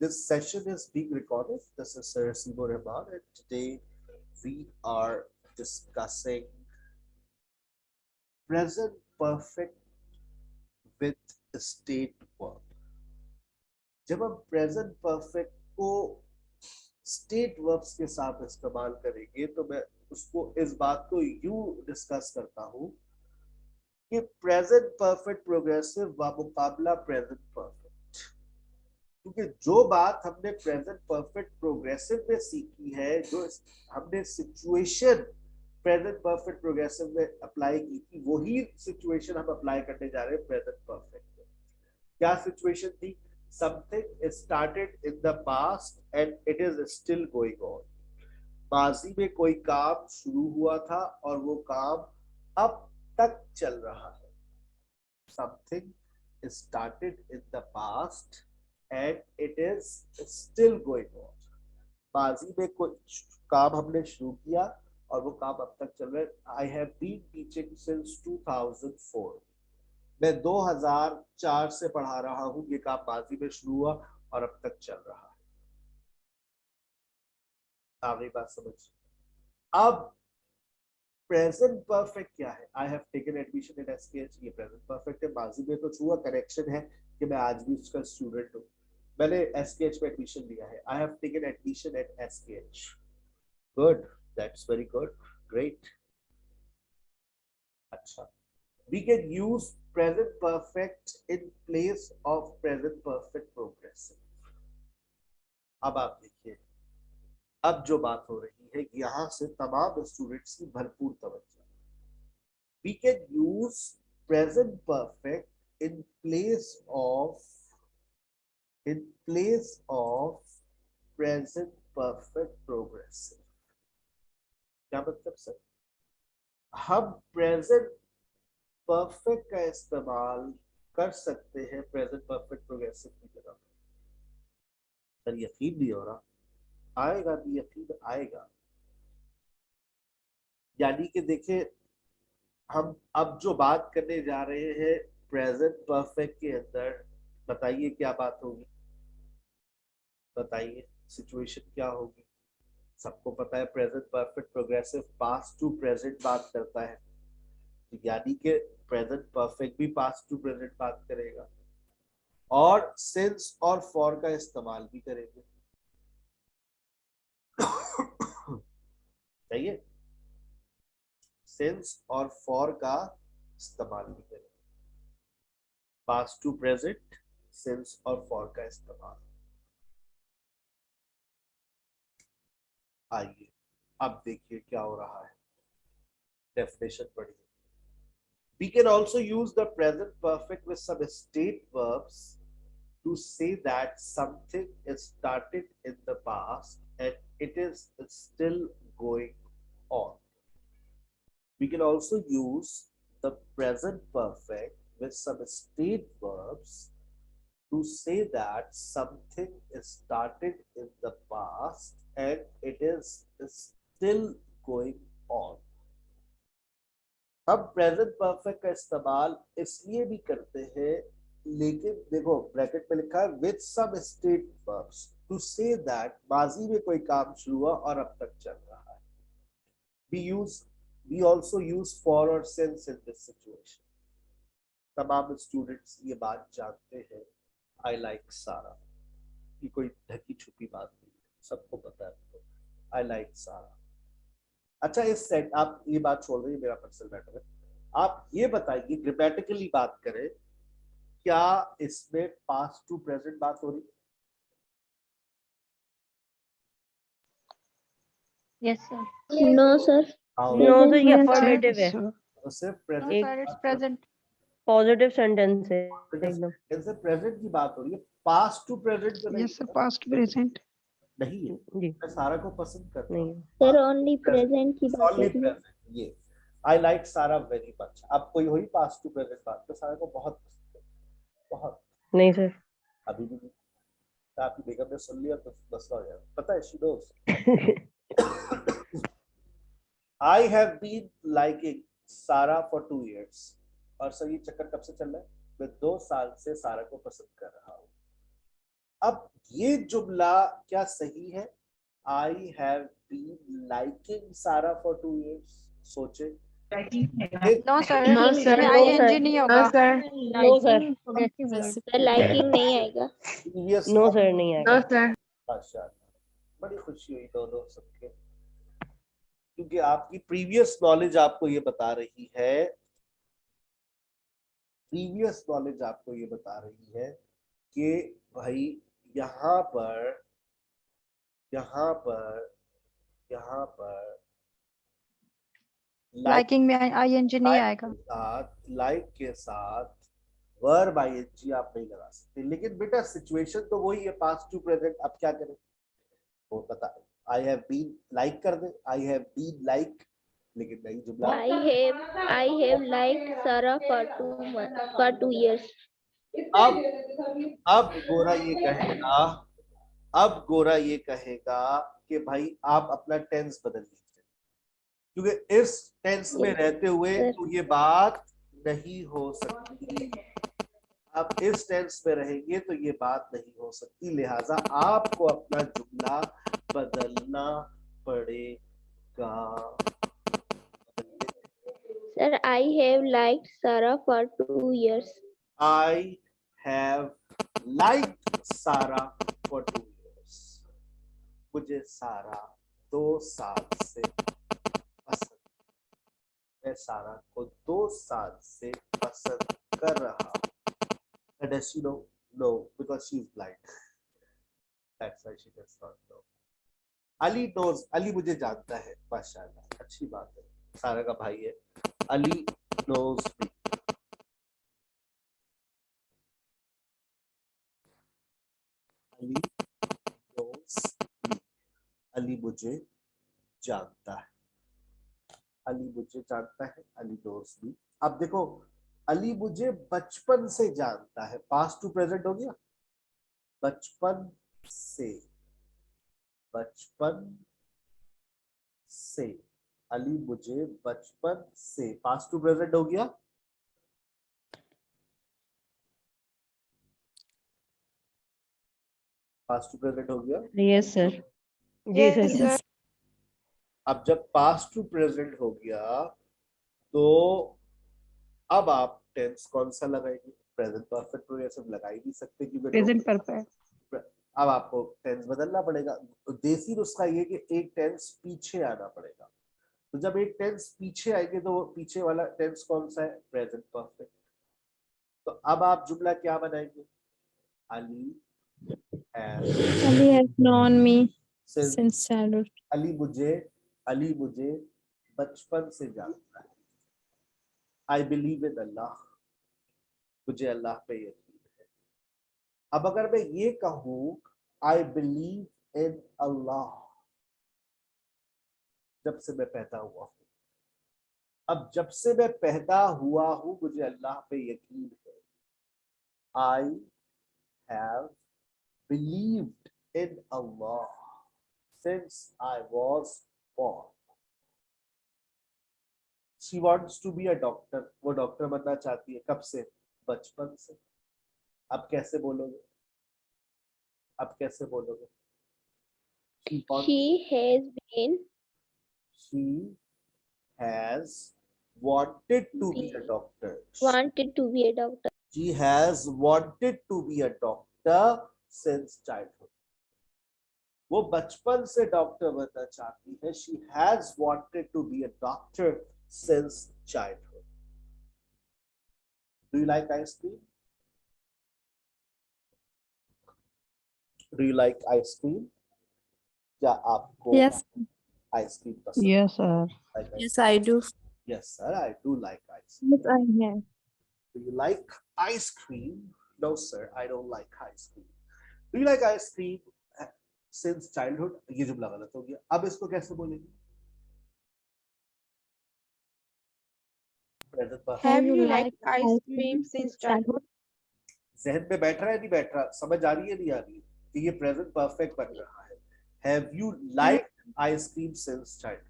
This session is being recorded. This is Sir Simo Rahman, and today we are discussing present perfect with state verb. जब हम present perfect को state verbs के साथ इस्तेमाल करेंगे तो मैं उसको इस बात को यूं डिस्कस करता हूं कि present perfect progressive व मुकाबला present perfect, क्योंकि जो बात हमने प्रेजेंट परफेक्ट प्रोग्रेसिव में सीखी है, जो हमने सिचुएशन प्रेजेंट परफेक्ट प्रोग्रेसिव में अप्लाई की थी, वही सिचुएशन हम अप्लाई करने जा रहे हैं प्रेजेंट परफेक्ट में। क्या सिचुएशन थी? Something is started in the past and it is still going on. माजी में कोई काम शुरू हुआ था और वो काम अब तक चल रहा है। Something is started in the past and it is still going on. माजी में कोई काम हमने शुरू किया और वो काम अब तक चल रहा है। I have been teaching since 2004. मैं 2004 से पढ़ा रहा हूँ। ये काम माजी में शुरू हुआ और अब तक चल रहा है। आगे बात समझ। अब प्रेजेंट परफेक्ट क्या है? I have taken admission in SKH. ये प्रेजेंट परफेक्ट है। माजी में कुछ हुआ, कनेक्शन है कि मैं आज भी उसका स्टूडेंट हूँ। मैंने SKH में एडमिशन लिया है। I have taken admission at SKH. Good, that's very good, great. अच्छा, we can use present perfect in place of present perfect progressive. अब आप देखिए, अब जो बात हो रही है यहां से तमाम स्टूडेंट्स की भरपूर तवज्जो। We can use present perfect in place of present perfect progressive. क्या मतलब सर? हम प्रेजेंट परफेक्ट का इस्तेमाल कर सकते हैं प्रेजेंट परफेक्ट प्रोग्रेसिव की जगह। सर यकीन नहीं हो रहा, आएगा भी, यकीन आएगा। यानी कि देखिए, हम अब जो बात करने जा रहे हैं प्रेजेंट परफेक्ट के अंदर, बताइए क्या बात होगी? बताइए सिचुएशन क्या होगी? सबको पता है present perfect progressive past to present बात करता है, यानी कि प्रेजेंट परफेक्ट भी पास्ट टू प्रेजेंट बात करेगा और सिंस और फॉर का इस्तेमाल भी करेंगे। चाहिए सिंस और फॉर का इस्तेमाल भी करेंगे। पास्ट टू प्रेजेंट, सिंस और फॉर का इस्तेमाल। आइए अब देखिए क्या हो रहा है। डेफिनेशन पढ़िए। We can also use the present perfect with some state verbs to say that something is started in the past and it is still going on. We can also use the present perfect with some state verbs to say that something is started in the past and it is still going on. हम present perfect का इस्तेमाल इसलिए भी करते हैं, लेकिन देखो bracket में लिखा है with some state verbs to say that माजी में कोई काम शुरू हुआ और अब तक चल रहा है। we also use for or since in this situation. तमाम स्टूडेंट्स ये बात जानते हैं। आई लाइक सारा, ये कोई ढकी छुपी बात नहीं है, सबको पता है। आई लाइक सारा। अच्छा, इस सेट आप ये बात छोड़ रही है, मेरा पर्सनल मैटर है। आप ये बताइए, ग्रामेटिकली बात करें, क्या इसमें पास्ट टू प्रेजेंट बात हो रही है? Yes, sir. No, sir. No sir, ये अफर्मेटिव है, तो सिर्फ No, present sir, it's present. Positive sentence है एकदम। इनसे प्रेजेंट की बात हो रही है, पास्ट टू प्रेजेंट तो नहीं। यस सर, पास्ट प्रेजेंट नहीं है। जी मैं सारा को पसंद करता नहीं हूँ। सर ओनली प्रेजेंट की बात Only हो रही है। present, ये आई लाइक सारा वेरी मच। अब कोई हुई पास्ट टू प्रेजेंट बात? तो सारा को बहुत पसंद है, बहुत। नहीं सर। अभी भी नहीं। तो आपकी बेगम ने सुन लिया तो मसला हो जाएगा, पता है। She knows. I have been liking सारा फॉर 2 years। और सर ये चक्कर कब से चल रहा है? मैं 2 साल से सारा को पसंद कर रहा हूँ। अब ये जुमला क्या सही है? आई हैव बीन लाइकिंग सारा फॉर 2 years. सोचे। No sir, No, sir. इसमें No, आईएनजी sir. नहीं होगा। नो सर, सर लाइकिंग नहीं आएगा। प्रीवियस नो सर नहीं आएगा। माशाल्लाह, बड़ी खुशी हुई दोनों सबके, क्योंकि आपकी प्रीवियस नॉलेज आपको ये बता रही है, प्रीवियस नॉलेज आपको ये बता रही है कि भाई यहाँ पर यहाँ पर यहाँ पर लाइकिंग में आईएनजी नहीं आएगा। लाइक के साथ वर्ब आईएनजी आप नहीं लगा सकते। लेकिन बेटा सिचुएशन तो वही है, पास्ट टू प्रेजेंट। अब क्या करें? वो पता, आई हैव बीन लाइक कर दे, आई हैव बीन लाइक, लेकिन नहीं जुमला। I have liked Sarah for 2 years. अब गोरा ये कहेगा, अब गोरा ये कहेगा कि भाई आप अपना टेंस बदल लीजिए, क्योंकि इस टेंस में रहते हुए तो ये बात नहीं हो सकती। आप इस टेंस में रहेंगे तो ये बात नहीं हो सकती, लिहाजा आपको अपना जुमला बदलना पड़ेगा। Sir, I have liked Sarah for 2 years. I have liked Sarah for 2 years. मुझे सारा 2 साल से पसंद, मैं सारा को 2 साल से पसंद कर रहा हूँ। Does she know? No, because she is blind. That's why she does not know. Ali knows. Ali मुझे जानता है, माशाल्लाह, अच्छी बात है, सारा का भाई है। Ali knows me. Ali knows me. Ali मुझे जानता है, अली मुझे जानता है, अली knows me. अब देखो, अली मुझे बचपन से जानता है, पास्ट टू प्रेजेंट हो गया, बचपन से, बचपन से, अली मुझे बचपन से, पास्ट टू प्रेजेंट हो गया। पास्ट टू प्रेजेंट हो गया। Yes sir. जी यस सर। सर। अब जब पास्ट टू प्रेजेंट हो गया तो अब आप टेंस कौन सा लगाएंगे? प्रेजेंट परफेक्ट प्रोग्रेसिव लगा ही नहीं सकते, क्योंकि प्रेजेंट परफेक्ट। अब आपको टेंस बदलना पड़ेगा। तो देसी नुस्खा ये कि एक टेंस पीछे आना पड़ेगा। तो जब एक टेंस पीछे आएंगे तो वो पीछे वाला टेंस कौन सा है? Present perfect. तो अब आप जुमला क्या बनाएंगे? Ali Ali has known me since since childhood. Ali मुझे बचपन से जानता है। आई बिलीव इन अल्लाह, मुझे अल्लाह पे यकीन है। अब अगर मैं ये कहूं आई बिलीव इन अल्लाह, जब से मैं पैदा हुआ हूं, अब जब से मैं पैदा हुआ हूं मुझे अल्लाह पे यकीन है। I have believed in Allah since I was born. She wants to be a doctor. वो डॉक्टर बनना चाहती है, कब से? बचपन से। अब कैसे बोलोगे? अब कैसे बोलोगे? She has been. She has wanted to be a doctor. Wanted to be a doctor. She has wanted to be a doctor since childhood. वो बचपन से डॉक्टर बनना चाहती है। She has wanted to be a doctor since childhood. Do you like ice cream? Do you like ice cream? क्या आपको Yes. Ice cream पसंद? Yes sir. Like Yes, I do. yes, sir, I do like ice cream. Yes, I have. Do you like ice cream? No, sir, I don't like ice cream. Do you like ice cream since childhood? ये जुमला गलत हो गया। अब इसको कैसे बोलेंगे? Present perfect. Have you liked ice cream since childhood? जहन में बैठ रहा है नहीं बैठ रहा, समझ आ रही है नहीं आ रही है कि ये प्रेजेंट परफेक्ट बन रहा है। Have you liked ice cream since childhood?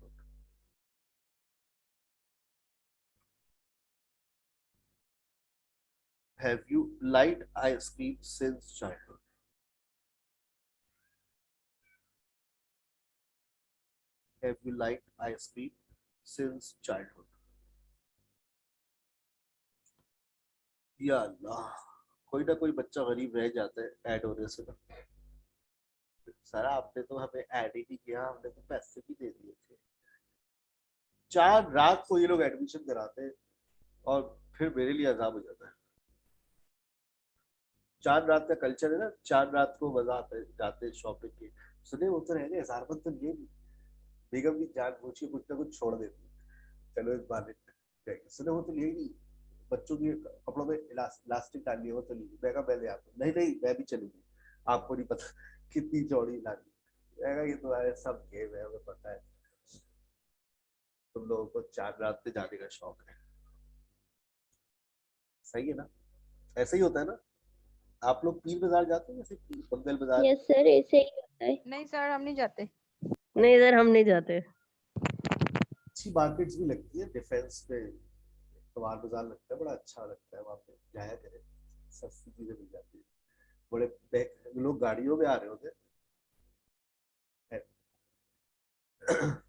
Have you liked ice cream since childhood? Have you liked ice cream since childhood? या अल्लाह, कोई ना कोई बच्चा गरीब रह जाता है ऐड होने से ना। सारा आपने तो हमें ऐड ही नहीं किया, हमने तो पैसे भी दे दिए थे। 4 रात को ये लोग एडमिशन कराते हैं और फिर मेरे लिए अजाब हो जाता है। 4 रात का कल्चर है ना, 4 रात को मजा आता है, जाते हैं शॉपिंग के। सुने वो तो रहने हजारबंद तो ये भी बेगम भी जान बूझ के कुछ ना कुछ छोड़ देती है, चलो इस बार जाएंगे। सुने वो तो यही नहीं, बच्चों के कपड़ों में इलास्टिक डालनी है, वो तो लीजिए। मैं कहा पहले आप नहीं नहीं मैं भी चलूंगी, आपको नहीं पता कितनी चौड़ी लानी। मैं कहा ये तो सब गेम है, हमें पता है तुम लोगों को 4 रात में जाने का शौक है। सही है ना, ऐसा ही होता है ना। आप लोग पीर बाजार जाते हैं या फिर बंगल बाजार? यस सर, ऐसे ही होता है। नहीं सर, हम नहीं जाते। नहीं सर, हम नहीं जाते। अच्छी मार्केट्स भी लगती है डिफेंस पे, कमाल बाजार लगता है, बड़ा अच्छा लगता है, वहाँ पे जाया करें, सस्ती चीजें मिल जाती है। बड़े लोग गाड़ियों में आ रहे होते हैं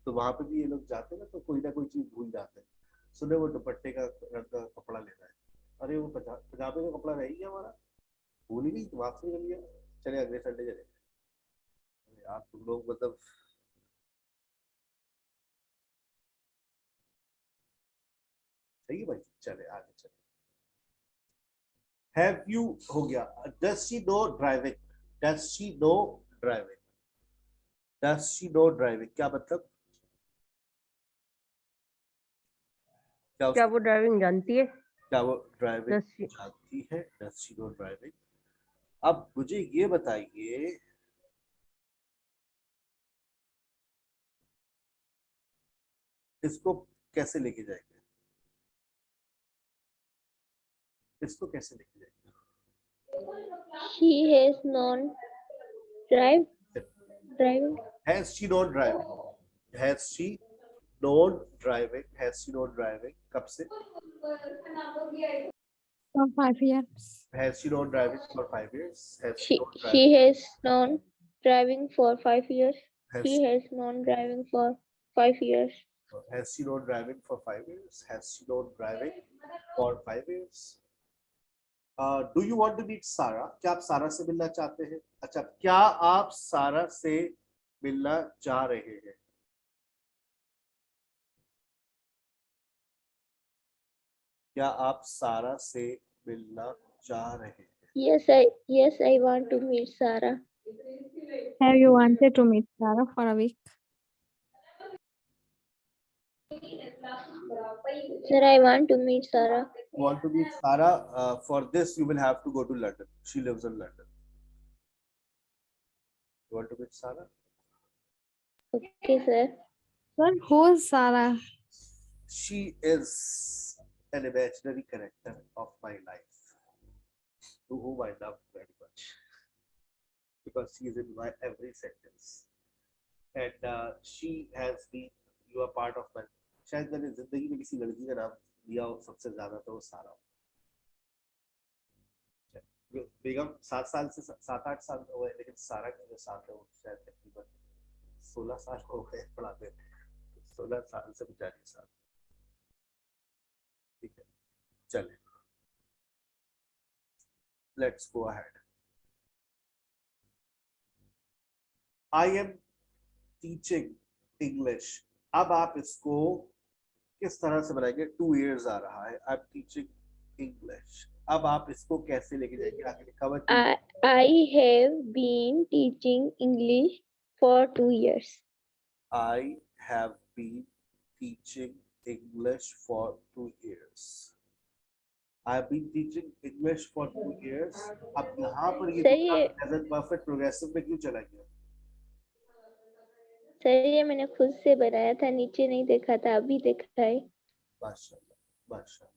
तो वहां पे भी ये लोग जाते हैं ना, तो कोई ना कोई चीज भूल जाते हैं। सुने वो दुपट्टे का रंग का कपड़ा लेना है, अरे वो पजामे का कपड़ा रह गया हमारा, भूल ही गई, तो वापस निकल गया, चले अगले संडे चले। यार तुम लोग मतलब सही है भाई, चले आगे चले। हैव यू हो गया, does she know driving? Does she know driving? Does she know driving क्या मतलब? क्या वो ड्राइविंग जानती है? क्या वो ड्राइविंग Does she- जानती है? Does she know driving. अब मुझे ये बताइए, इसको कैसे लेके जाएंगे? इसको कैसे लेके जाएंगे? She has non driving. Has she known driving? Has she known driving? Has she known driving? कब से? For 5 years. Has she known driving for 5 years? Has she She known she driving? has known driving for 5 years. Has She has known driving for 5 years. Has she known driving for 5 years? Has she known driving for 5 years? Do you want to meet Sarah? क्या आप सारा से मिलना चाहते हैं? अच्छा, क्या आप सारा से मिलना चाह रहे हैं? क्या आप सारा से मिलना चाह रहे हैं? Yes, I want to meet Sarah. Have you wanted to meet Sarah for a week? Sir, I want to meet Sarah. Want to meet Sarah? For this, you will have to go to London. She lives in London. You want to meet Sarah? Okay, sir. Sir, who is Sarah? She is an imaginary character of my life, to whom I love very much, because she is in my every sentence, and she has been, you are part of my, शायद मैंने जिंदगी में किसी लड़की का नाम लिया हो सबसे ज्यादा तो वो सारा हो। बेगम 7-8 साल हो गए, लेकिन सारा के जो साथ है वो शायद तकरीबन 16 साल हो गए पढ़ाते, 16 साल से 40 साल। ठीक है, चले, let's go ahead. I am teaching English. अब आप इसको किस तरह से बनाएंगे? 2 years आ रहा है, आई एम टीचिंग इंग्लिश। अब आप इसको कैसे लेके जाएंगे? आगे लिखा हुआ I have been teaching English for 2 years. I have been teaching English for 2 years. I have been teaching English for 2 years. अब यहाँ पर ये सही है। present perfect progressive में क्यों चला गया? सर, ये मैंने खुद से बनाया था, नीचे नहीं देखा था, अभी देखा है। माशाल्लाह, माशाल्लाह।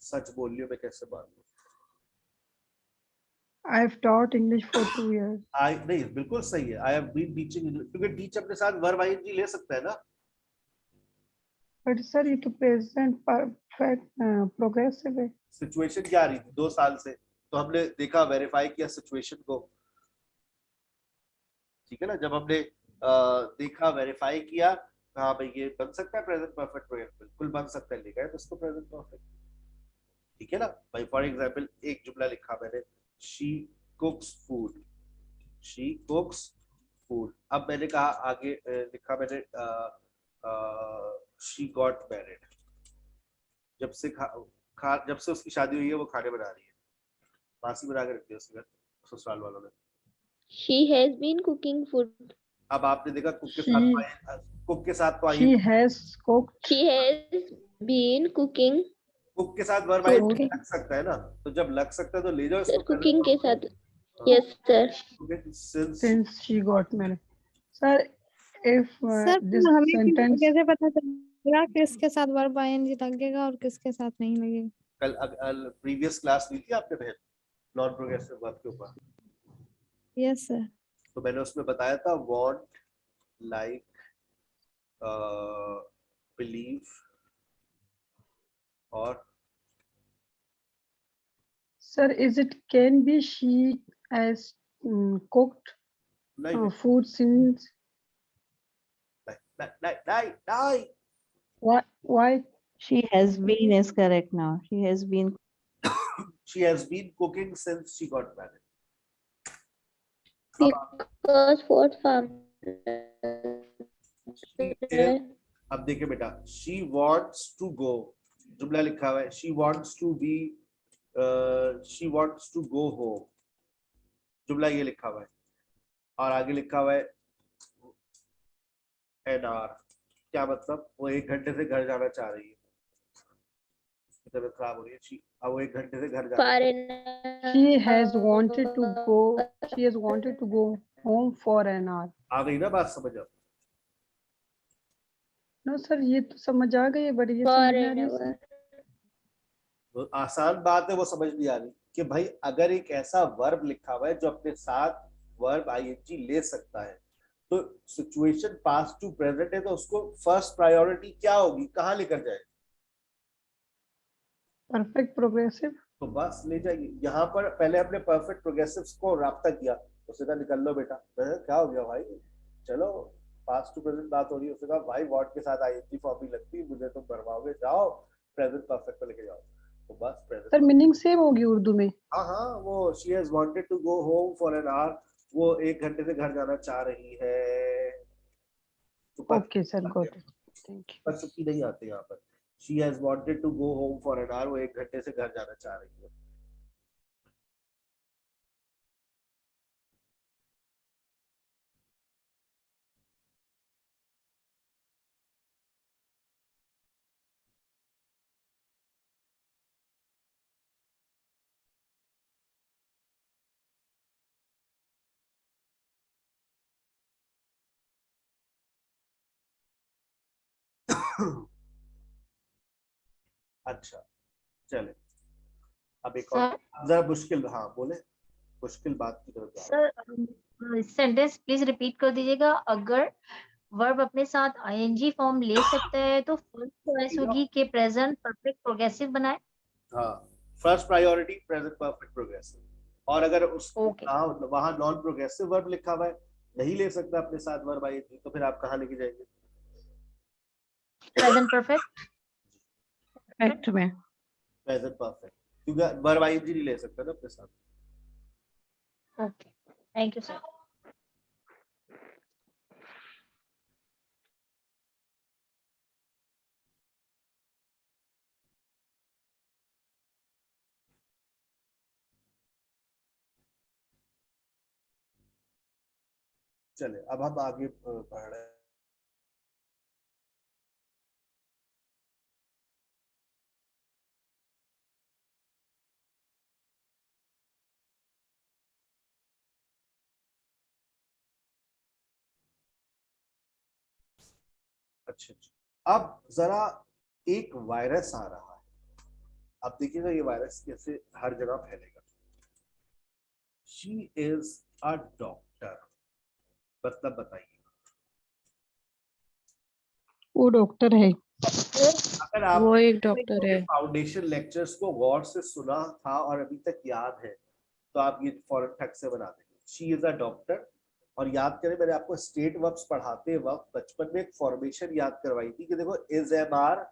सच बोलियो मैं कैसे मानूं? I have taught English for 2 years. नहीं, बिल्कुल सही है। I have been teaching English, क्योंकि teach अपने साथ verb ing ले सकता है ना? But sir, ये तो present perfect progressive है। सिचुएशन क्या आ रही थी 2 साल से, तो हमने देखा, वेरीफाई किया सिचुएशन को, ठीक है ना। जब हमने देखा, वेरीफाई किया, हाँ भाई ये बन सकता है प्रेजेंट परफेक्ट, बिल्कुल बन सकता है, लिखा है तो इसको प्रेजेंट परफेक्ट, ठीक है ना भाई। फॉर एग्जाम्पल एक जुमला लिखा मैंने, शी कुक्स फूड, शी कुक्स फूड। अब मैंने कहा आगे लिखा मैंने शी गॉट मैरिड, जब से जब से उसकी शादी हुई है वो खाने बना रही है, बासी बना के रखती है उसके घर ससुराल वालों ने। She has been cooking food. अब आपने देखा कुक के साथ She कुक के साथ तो she has cooked She has been cooking cook के साथ वर्ब आई food. लग सकता है ना, तो जब लग सकता है तो ले जाओ sir, इसको cooking के साथ. Yes sir. Since Since she got married. Sir, if sir this हमें sentence कैसे पता चलेगा किसके साथ वर्ब आईएनजी लगेगा और किसके साथ नहीं लगेगा? कल प्रीवियस क्लास ली थी आपने बहन नॉन प्रोग्रेसिव वर्ब के ऊपर, यस सर। तो मैंने उसमें बताया था वांट, लाइक, बिलीव और sir, is it can be she has cooked नहीं food since नहीं why She has been is correct now. She has been. she has been cooking since she got married. Because what farm? अब देखिए बेटा, she wants to go, जुमला लिखा हुआ है she wants to be she wants to go home, जुमला ये लिखा हुआ है, और आगे लिखा हुआ है an hour, क्या मतलब वो 1 घंटे से घर जाना चाह रही है, तबीयत खराब हो रही है, अब वो 1 घंटे से घर जाना, she has wanted to go home for an hour. आ गई ना बात समझ? अब No sir, ये तो समझ आ गई है, बट ये For समझ नहीं आ an रही hour. है। वो आसान बात है, वो समझ नहीं आ रही कि भाई अगर एक ऐसा वर्ब लिखा हुआ है जो अपने साथ वर्ब आईएनजी ले सकता है, तो सिचुएशन पास्ट टू प्रेजेंट है, तो उसको फर्स्ट प्रायोरिटी क्या होगी, कहाँ लेकर जाए? Perfect progressive. तो बस ले जाइए, यहाँ पर पहले हमने परफेक्ट प्रोग्रेसिव को राब्ता किया, तो सीधा निकल लो बेटा, क्या हो गया भाई, चलो पास्ट टू प्रेजेंट बात हो रही है, उसने कहा भाई व्हाट के साथ आईएनजी फॉर्म ही लगती है, मुझे तुम भरवाओगे, जाओ प्रेजेंट परफेक्ट पे लेके जाओ, तो बस प्रेजेंट। सर मीनिंग सेम होगी उर्दू में? हाँ हाँ, वो she has wanted to go home for an hour, वो 1 घंटे से घर जाना चाह रही है। Okay sir, got it, thank you. पर चुप्पी नहीं आती यहाँ पर, she has wanted to go home for an hour, वो 1 घंटे से घर जाना चाह रही है। अच्छा चले, अब एक और जरा मुश्किल, हाँ बोले, मुश्किल बात की तरफ जाओ। सर सेंटेंस प्लीज रिपीट कर दीजिएगा। अगर वर्ब अपने साथ आईएनजी फॉर्म ले सकता है तो फर्स्ट चॉइस होगी कि प्रेजेंट परफेक्ट प्रोग्रेसिव बनाए। हाँ, first priority present perfect progressive, और अगर उस वहां नॉन प्रोग्रेसिव वर्ब लिखा हुआ है, नहीं ले सकता अपने साथ वर्ब आईएनजी, तो फिर आप कहाँ लेके जाएंगे? प्रेजेंट परफेक्ट में प्रेजेंट परफेक्ट, क्योंकि वर्ब आईएनजी नहीं ले सकता ना अपने साथ। Okay, thank you sir. चले अब हम आगे बढ़ रहे हैं। अच्छा, अब जरा एक वायरस आ रहा है, अब देखिएगा ये वायरस कैसे हर जगह फैलेगा। शी इज अ डॉक्टर, मतलब बताइए। वो डॉक्टर है। अगर आप वो एक डॉक्टर है। फाउंडेशन लेक्चर्स को गौर से सुना था और अभी तक याद है, तो आप ये फौरन ठक से बना देंगे। शी इज अ डॉक्टर, और याद करें मैंने आपको स्टेट वर्ब्स पढ़ाते वक्त बचपन में एक फॉर्मेशन याद करवाई थी कि देखो इज एम आर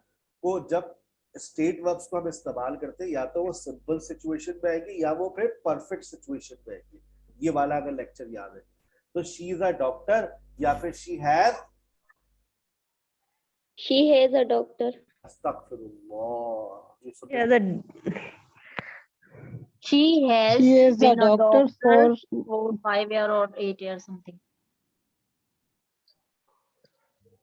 को जब स्टेट वर्ब्स को हम इस्तेमाल करते हैं या तो वो सिंपल सिचुएशन में आएंगे या वो फिर परफेक्ट सिचुएशन में आएंगे। ये वाला अगर लेक्चर याद है तो शी इज अ डॉक्टर या फिर शी हैज a doctor. अस्तगफिरुल्लाह। ये सुनो। she has She is a been a doctor doctor for for 5 years or 8 years something.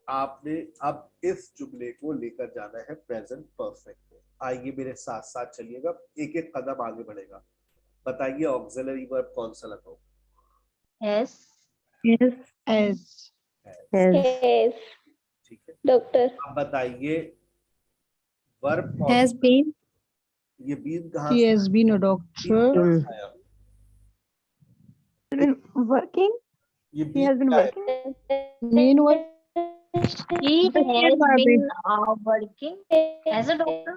आपने अब इस जुमले को लेकर जाना है प्रेजेंट परफेक्ट में। आइए मेरे साथ साथ चलिएगा, एक एक कदम आगे बढ़ेगा। बताइए ऑक्सिलरी वर्ब कौन सा लगाओ? Has as Has ठीक है, doctor. अब बताइए वर्ब कौन has सा? been, ये बीन कहाँ she से has been a been doctor. कहाँ से आया? Working. ये He बीन has been क्या है? working. Meanwhile, she has been working as a doctor.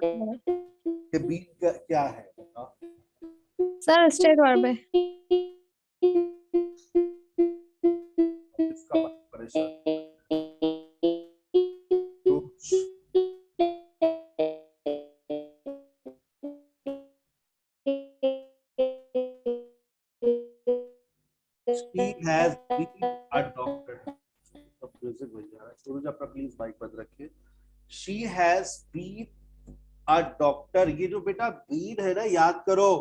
ये बीन क्या है? बताओ। sir state verb है। इसका मत परेशान कुछ। She has been a doctor. अब म्यूजिक बज जा रहा है। सूरज अपना प्लीज माइक बंद रखिए। She has been a doctor। ये जो बेटा been है ना, याद करो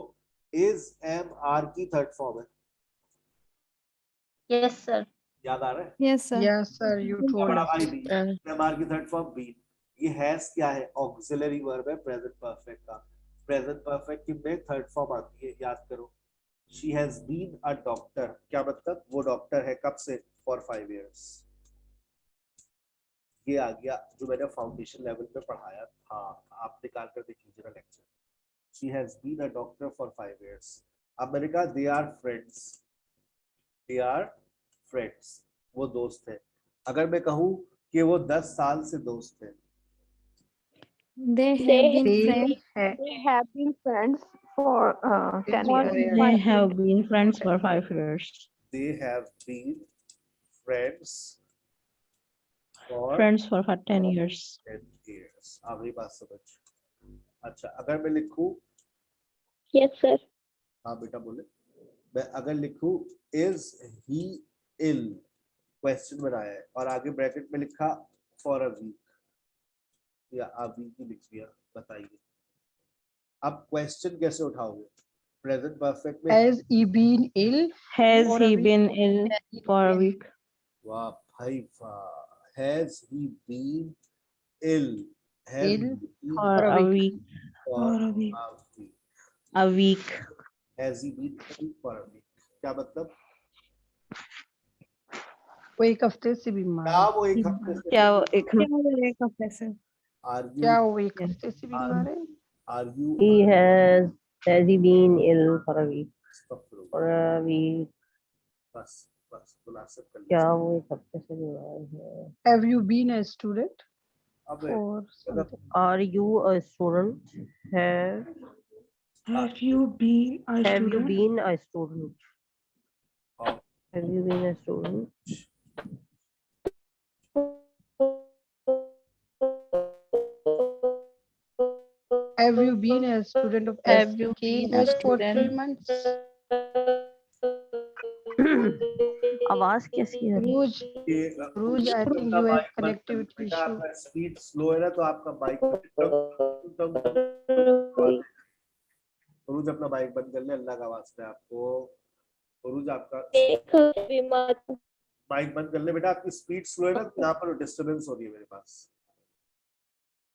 is MR की थर्ड फॉर्म है। Yes sir. याद आ रहा है? yes sir, yes sir, you told बड़ा us. भाई been, MR की थर्ड फॉर्म been। ये has क्या है? ऑक्सिलरी वर्ब है प्रेजेंट परफेक्ट का। प्रेजेंट परफेक्ट की में थर्ड फॉर्म आती है, याद करो। She has been a doctor। क्या मतलब? वो डॉक्टर है कब से? For 5 years। ये आ गया जो मैंने फाउंडेशन लेवल पे पढ़ाया था, आप निकाल कर देख लीजिएगा lecture. She has been a doctor for 5 years। अब मैंने कहा they are friends। they are friends, वो दोस्त है। अगर मैं कहूँ कि वो 10 साल से दोस्त है, they have been They friends They have been friends for 10 for years. They have been friends for 5 years. they have been friends for Friends for 10 years. 10 years। आप ये बात समझ। अच्छा, अगर मैं लिखूं, Yes sir. हाँ बेटा बोले, मैं अगर लिखूं is he ill, क्वेश्चन बनाया है और आगे ब्रैकेट में लिखा for a week या a week ही लिख दिया, बताइए अब क्वेश्चन कैसे उठाओगे? प्रेजेंट परफेक्ट में has he been ill Has for a he week? been ill for a week? वाह भाई वाह। has he been ill? has Ill he been For a a week. week. for For a week. a week? A week. has he been ill for a week? क्या मतलब? वो एक हफ्ते से बीमार क्या है। वो एक हफ्ते से? क्या वो एक क्या वो एक हफ्ते से are क्या you वो एक हफ्ते से बीमार है? are you He has he been ill for a week? Astaghfirullah। For a week. बस बस मुनासिब कर क्या लीजिए। वो एक हफ्ते से बीमार है? Have you been a student अब for मतलब something? Are you a student? Have you been a Have you student? been a student? हाँ, Have you been a student? Have you been a student of Have you SK been a for 3 student? months? आवाज कैसी है? Ruj, ये Ruj, I think अपना you have mic बंद कर लो। connectivity बेटा issue. आपका स्पीड स्लो है ना तो आपका माइक रोज अपना माइक बंद कर ले, अल्लाह का वास्ता है आपको। रोज आपका माइक बंद कर ले बेटा, आपकी स्पीड स्लो है ना तो यहाँ पर डिस्टरबेंस हो रही है मेरे पास।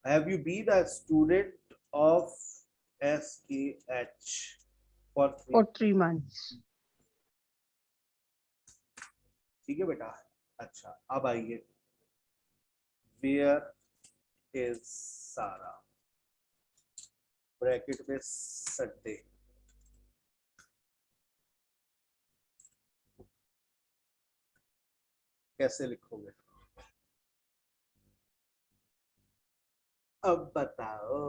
Have you been a student of SKH for 3 For 3 months. ठीक है बेटा। अच्छा अब आइए, वेयर इज सारा, ब्रैकेट में संडे। कैसे लिखोगे? अब बताओ।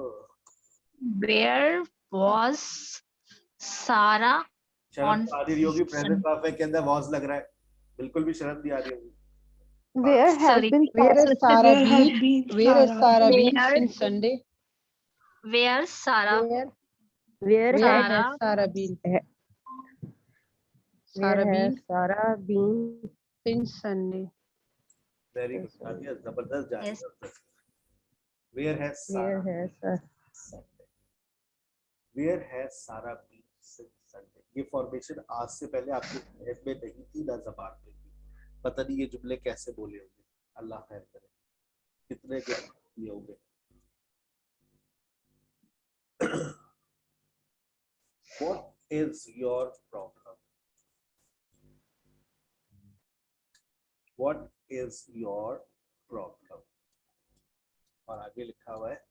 Where was Sarah शर्म on आ रही होगी, प्रेजेंट परफेक्ट के अंदर वॉज लग रहा है। बिल्कुल भी शर्म नहीं आ रही होगी। Where has Sorry. been Where Sarah? is Sarah Where has been? been Where is Sarah? Sarah been Where- since Sunday? Where Sarah? Where Where has has Sarah been? where Sarah has been Sarah been? since Sunday. Very good Nadia, जबरदस्त जा रही Yes. है। Where has Where सारा has Sunday, where has सारा been since Sunday. ये formation आज से पहले आपके जहन में नहीं थी ना जबान में थी। पता नहीं ये जुमले कैसे बोले होंगे, अल्लाह खैर करे, कितने के दिए होंगे। What is your problem? What is your problem? और आगे लिखा हुआ है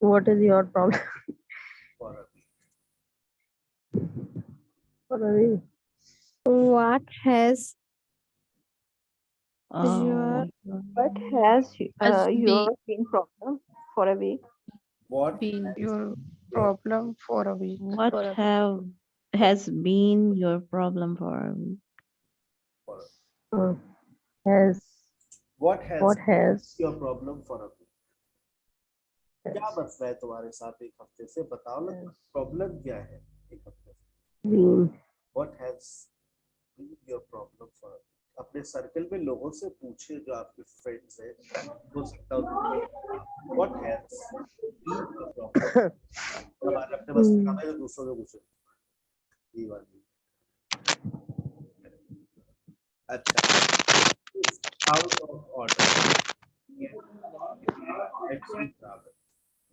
what is your problem? for a week. Sorry. What has Oh, What has Has your been problem for a week? What been has your your problem for a week? what has been your problem for a week? for a- Uh, has what has what has your problem for a week? क्या मसला है तुम्हारे साथ एक हफ्ते से? बताओ ना, प्रॉब्लम क्या है एक हफ्ते से? been? What has been your problem for a week? अपने सर्कल में लोगों से पूछे जो आपके फ्रेंड्स हैं, हो सकता है what has been your problem? हमारे अपने बस का काम है जो दूसरों से पूछे। ये वाली अच्छा, out of order।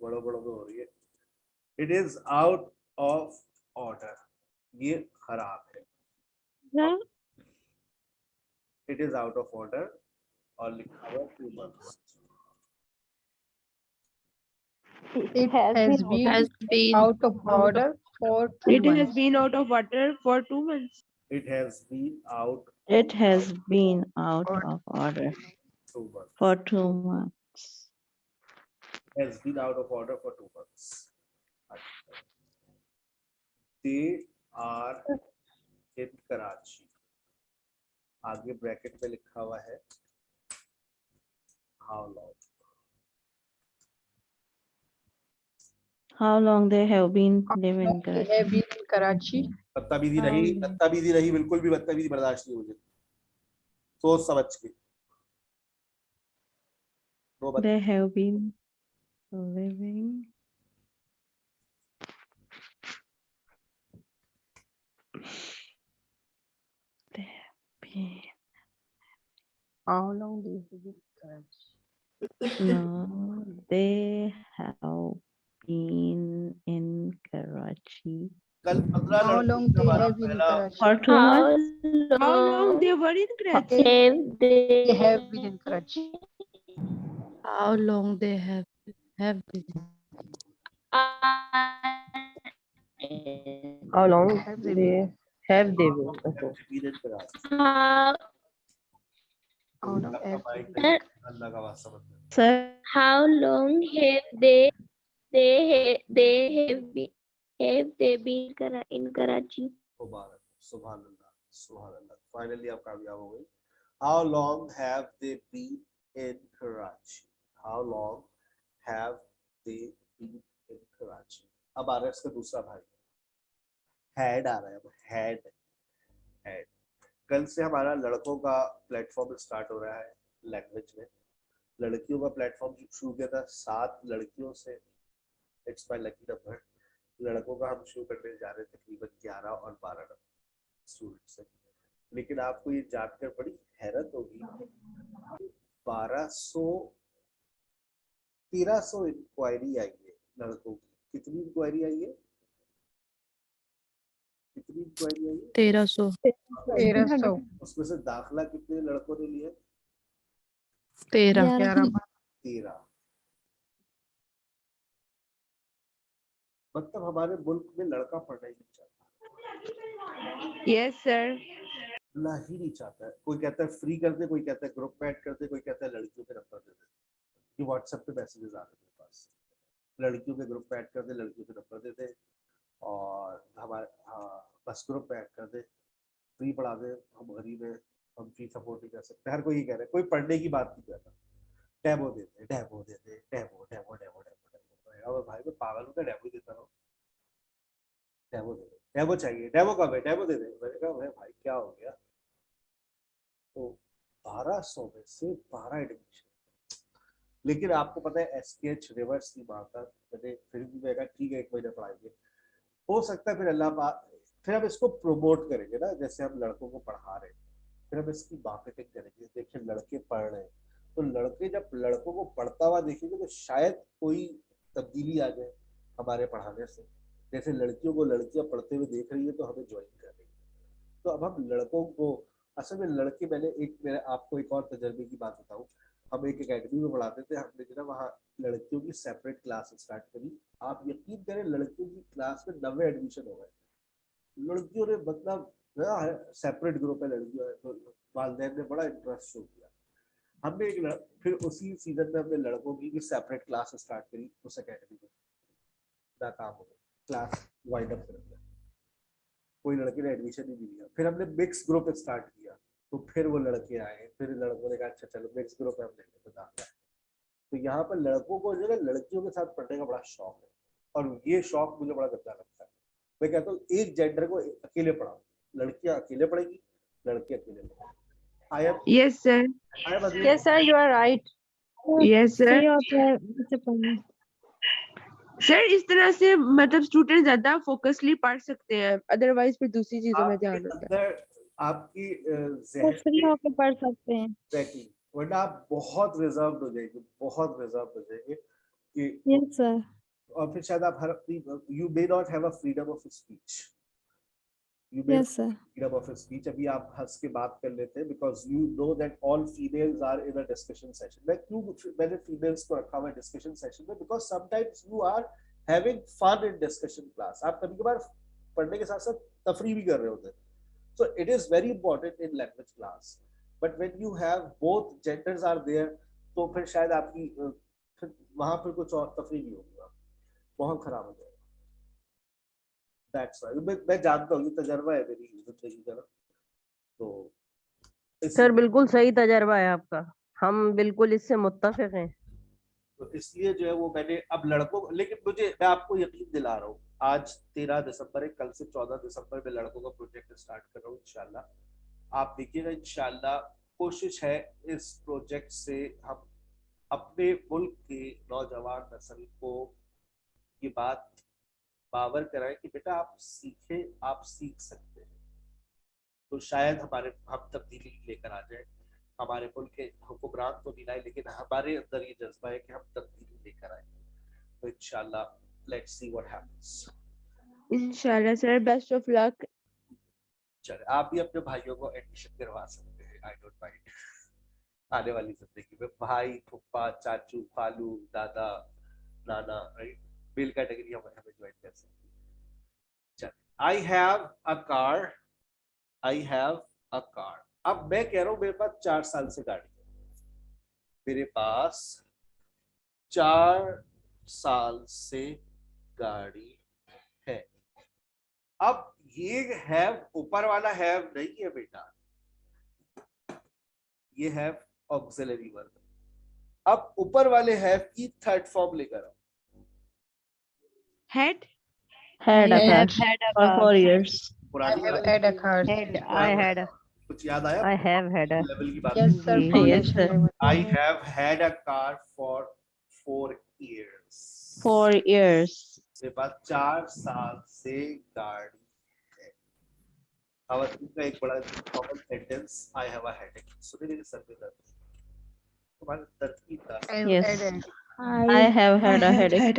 बड़ो बड़ो तो हो रही है। It is out of order, ये खराब है। It is out of order और लिखा हुआ 2 months। It has been out of order for 2 It has months. been out of water for 2 months. It has been out It has been out of order 2 months। for 2 months. Has been out of order for 2 months। They are in Karachi। आगे bracket में लिखा हुआ है how long। How long they have been living in They Karachi? have been in Karachi. बदतमीजी नहीं, बिल्कुल भी बदतमीजी बर्दाश्त नहीं मुझे, सोच समझ के। They have been living they have been How long they have been in Karachi? no they have been in Karachi कल 15 How long they have been in Karachi? for 2 months. How long they were in Karachi? have They they have been in Karachi. How long they have been? How long have they been? Okay. how, How long have they been? अल्लाह का वास्ता मत। Sir, how long have they been in Karachi? मुबारक, सुभान अल्लाह, सुभान अल्लाह। Finally आप कामयाब हो गए। How long have they been in Karachi? How long have they been in Karachi? अब आ रहा है इसका दूसरा भाई, had आ रहा है। अब had कल से हमारा लड़कों का प्लेटफॉर्म स्टार्ट हो रहा है लैंग्वेज में। लड़कियों का प्लेटफॉर्म शुरू किया था 7 लड़कियों से, इट्स माय लकी नंबर। लड़कों का हम शुरू करने जा रहे थे तकरीबन 11 और 12 स्टूडेंट से। लेकिन आपको ये जानकर बड़ी हैरत होगी, 1300 इंक्वायरी आई है लड़कों की। कितनी इंक्वायरी आई है? कितनी इंक्वायरी आई है? 1300 1300 उसमें से दाखिला कितने लड़कों ने लिया? 13 13। मतलब हमारे मुल्क में लड़का पढ़ना ही नहीं चाहता, yes sir. पढ़ना ही नहीं चाहता है। कोई कहता है फ्री कर दे, कोई कहता है ग्रुप में ऐड कर दे, कोई कहता है लड़कियों के नंबर दे दे। ये व्हाट्सएप पे मैसेजेस आ रहे हैं मेरे पास, लड़कियों के ग्रुप में ऐड कर दे, लड़कियों के नंबर दे दे, और हमारे बस ग्रुप में ऐड कर दे। फ्री पढ़ा दे, हम गरीब है, हम फी सपोर्ट नहीं कर सकते, हर कोई ये कह रहा है, कोई पढ़ने की बात नहीं कर रहा। डेमो देते, डेमो देते, डेमो डेमो डेमो डेमो। अब भाई मैं पागल हूँ, डेमो देता रहा, डेमो दे दे, डेमो चाहिए, डेमो कब है, डेमो दे दे। मैंने कहा भाई क्या हो गया? तो 1200 में से 12 एडमिशन। लेकिन आपको पता है SKH रिवर्स नहीं मारता, मैंने फिर भी मैं कहा ठीक है 1 महीना पढ़ाएंगे, हो सकता है फिर अल्लाह पाक, फिर हम इसको प्रमोट करेंगे ना, जैसे हम लड़कों को पढ़ा रहे हैं, फिर हम इसकी मार्केटिंग करेंगे। देखिए लड़के पढ़ रहे हैं, तो लड़के जब लड़कों को पढ़ता हुआ देखेंगे तो शायद कोई तब्दीली आ जाए हमारे पढ़ाने से। जैसे लड़कियों को लड़कियां पढ़ते हुए देख रही है तो हमें ज्वाइन कर रही है। तो अब हम लड़कों को, असल में लड़के, मैंने आपको एक और तजर्बे की बात बताऊं, हम एक एकेडमी में पढ़ाते थे, हमने जो ना वहाँ लड़कियों की सेपरेट क्लास स्टार्ट करी। आप यकीन करें लड़कियों की क्लास में 90 एडमिशन हो गए। लड़कियों ने मतलब सेपरेट ग्रुप है लड़कियों है, तो वालिदैन ने बड़ा इंटरेस्ट शो किया। हमने फिर उसी सीजन में हमने लड़कों की सेपरेट क्लास स्टार्ट करी उस एकेडमी में। नाकाम हो गए, क्लास वाइड अप कर दिया, कोई लड़के ने एडमिशन ही नहीं लिया। फिर हमने मिक्स ग्रुप स्टार्ट किया, तो फिर वो लड़के आए, फिर लड़कों ने कहा अच्छा चलो मिक्स ग्रुप है, हम लेंगे तो दाखिला है। तो यहाँ पर लड़कों को जो है लड़कियों के साथ पढ़ने का बड़ा शौक है, और ये शौक मुझे बड़ा गंदा लगता है। मैं कहता हूँ एक जेंडर को अकेले पढ़ाओ, लड़कियां अकेले पढ़ेगी, लड़के अकेले पढ़ेंगे। Yes, sir. Yes, sir, you are right. Yes, sir. सही होता है बच्चे पढ़ना। सर इस तरह से मतलब स्टूडेंट ज्यादा फोकसली पढ़ सकते हैं, अदरवाइज फिर दूसरी चीजों में ध्यान होता है। आपकी वो फ्री होकर पढ़ सकते हैं। एग्जैक्टली, वरना आप बहुत रिजर्व हो जाएंगे, बहुत रिजर्व हो जाएंगे कि यस सर। और फिर शायद आप हर you may not have a freedom of speech, you may yes sir. Freedom of speech. अभी आप हंस के बात कर लेते हैं because you know that all females are in a discussion session. मैंने फीमेल्स को रखा हुआ है डिस्कशन सेशन में because sometimes you are having fun in discussion class. आप कभी कभार पढ़ने के साथ साथ तफरी भी कर रहे होते हैं। So it is very important in language class, but when you have both genders are there, तो फिर शायद आपकी फिर वहां पर कुछ और तफरी नहीं होगी, बहुत खराब हो जाएगा। That's why मैं जानता हूँ, ये तजर्बा है मेरी जिंदगी का ना, तो सर बिल्कुल सही तजर्बा है आपका, हम बिल्कुल इससे मुत्तफिक हैं। तो इसलिए जो है वो मैंने अब लड़कों, लेकिन मैं आपको यकीन दिला रहा हूँ, आज 13 दिसंबर है, कल से 14 दिसंबर में लड़कों का प्रोजेक्ट स्टार्ट कर रहा हूँ इंशाल्लाह। आप देखिएगा इंशाल्लाह, कोशिश है इस प्रोजेक्ट से हम अपने मुल्क के नौजवान नस्ल को ये बात बावर कराएं कि बेटा आप सीखें, आप सीख सकते हैं। तो शायद हम तब्दीली लेकर आ जाए। हमारे मुल्क के हुक्मरान तो नहीं लाए, लेकिन हमारे अंदर ये जज्बा है कि हम तब्दीली लेकर आए। तो इंशाल्लाह लेट्स सी व्हाट हैपेंस। इंशाल्लाह सर, बेस्ट ऑफ लक। चले, आप भी अपने भाइयों को एडमिशन करवा सकते हैं, आई डोंट माइंड। आने वाली जिंदगी में भाई, फुप्पा, चाचू, खालू, दादा, नाना, राइट, मेल कैटेगरी हमें ज्वाइन कर सकती है। चले, I have a car, I have a car. अब मैं कह रहा हूं मेरे पास 4 साल से गाड़ी है, मेरे पास 4 साल से गाड़ी है। अब ये हैव ऊपर वाला हैव नहीं है बेटा, ये हैव ऑक्सिलरी वर्ब। अब ऊपर वाले हैव की थर्ड फॉर्म लेकर आओ। Had Had a for 4 years. पुरानी had a car. I had a, कुछ याद आया? I have had a, level की बात। Yes, sir. Yes, sir. I have had a car for 4 years. 4 years. मेरे पास 4 साल से गाड़ी है। अब इसका एक बड़ा common sentence, I have a headache। सुनिए मेरे सर में दर्द, तुम्हारे दर्द की तरह। Yes. I have had a headache.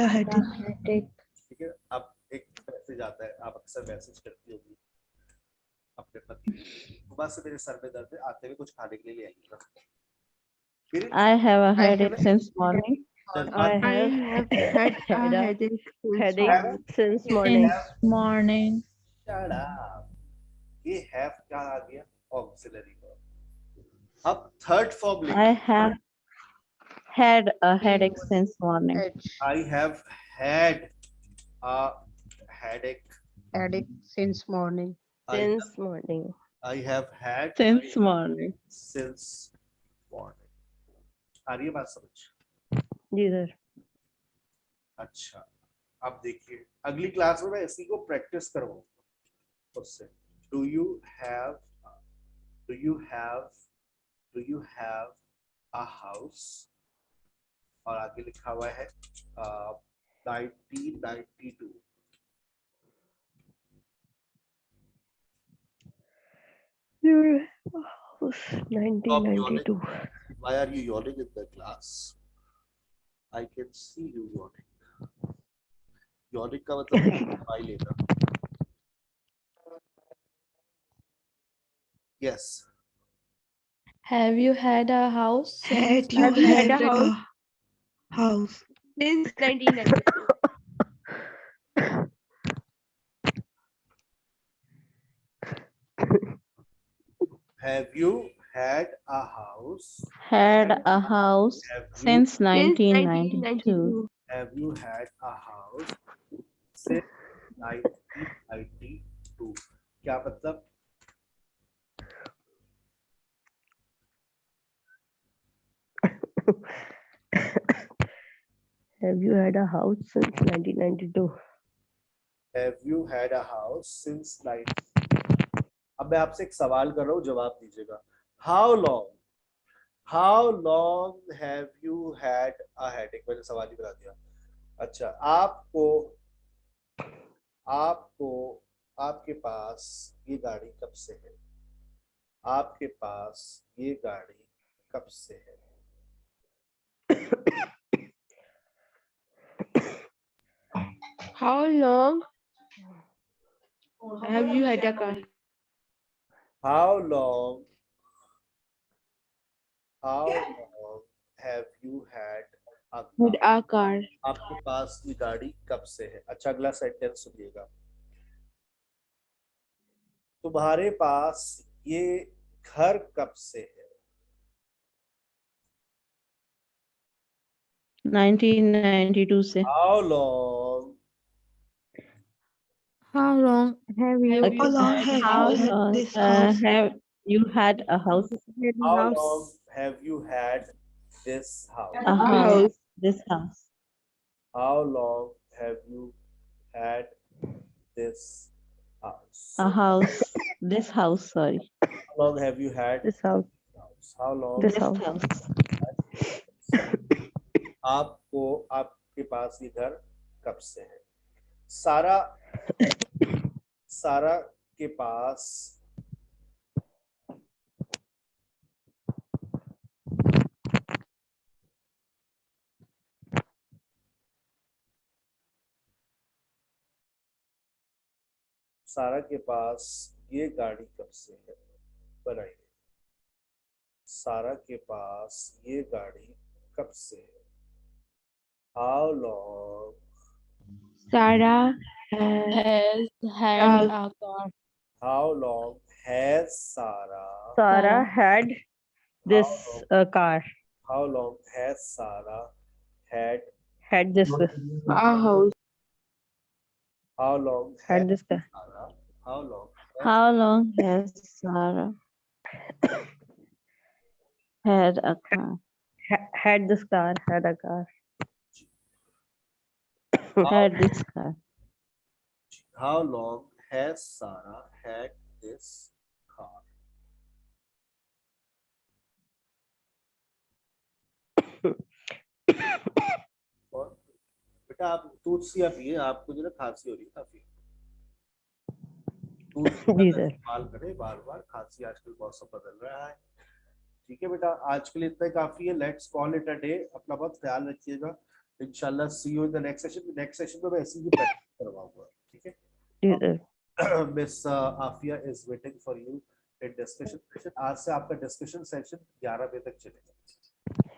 ठीक है, अब एक मैसेज आता है, आप अक्सर मैसेज करती होगी अपने पति को, सुबह से मेरे सर में दर्द है, आते हुए कुछ खाने के लिए ले आइएगा। फिर I have a headache since morning. I have had had a headache since morning. morning. Shut up. ये have क्या आ गया? Auxiliary verb. अब third form I have had a headache since morning. I have had a headache Headache since morning. Since morning. I have had Since morning. since morning. आ रही है बात समझ? जी sir. अच्छा, अब देखिए अगली क्लास में मैं इसी को प्रैक्टिस करवाऊंगा उससे। Do you have a house? और आगे लिखा हुआ है 1992। Stop 1992. yawning. Why are you yawning in the class? I can see you yawning. Yawning का मतलब दवाई लेना। Yes. Have you had a house since Have you had a 1992? house since 1992? Have you had a house? Had a house Have you since Since 1992. 1992. have you had a house since 1992? क्या मतलब? Have you had a house since 1992? Have you had a house since 1992? अब मैं आपसे एक सवाल कर रहा हूँ, जवाब दीजिएगा। How long have you had a headache? मैंने सवाल ही बता दिया। अच्छा, आपके पास ये गाड़ी कब से है? आपके पास ये गाड़ी कब से है? How long have you had a car? How long have you had a car? Had a car. आपके पास ये गाड़ी कब से है? अच्छा, अगला सेंटेंस सुनिएगा। तुम्हारे पास ये घर कब से है? 1992 से। How long How long have you Okay. How long have How you had long this house? have you had a house? had a How house? long have you had this house? A house. This house. How long have you had this house? A house. This house. Sorry. How long have you had This house. How long? This This house. house. आपके पास ये घर कब से है? सारा के पास ये गाड़ी कब से है? बनाइए। सारा के पास ये गाड़ी कब से है? How long Sarah Has had a car. How long has Sarah Sarah had this car. How long has Sarah had Had this a house. How long had this car. Sarah How long How long has Sarah had a car? Had this car. Had a car. Had this car. How long has Sarah had this car? और बेटा आप दूध सिया पिए, आपको जो ना खांसी हो रही है काफी। दूध जी सर। इस्तेमाल करें बार बार, खांसी आजकल मौसम बदल रहा है। ठीक है बेटा, आज के लिए इतना ही काफी है। Let's call it a day. अपना बहुत ख्याल रखिएगा। इंशाल्लाह see you in the next session. Next session में मैं ऐसी ही प्रैक्टिस करवाऊंगा। ठीक है जी sir. Miss Afiya is waiting for you in discussion session. आज से आपका डिस्कशन सेशन 11 बजे तक चलेगा।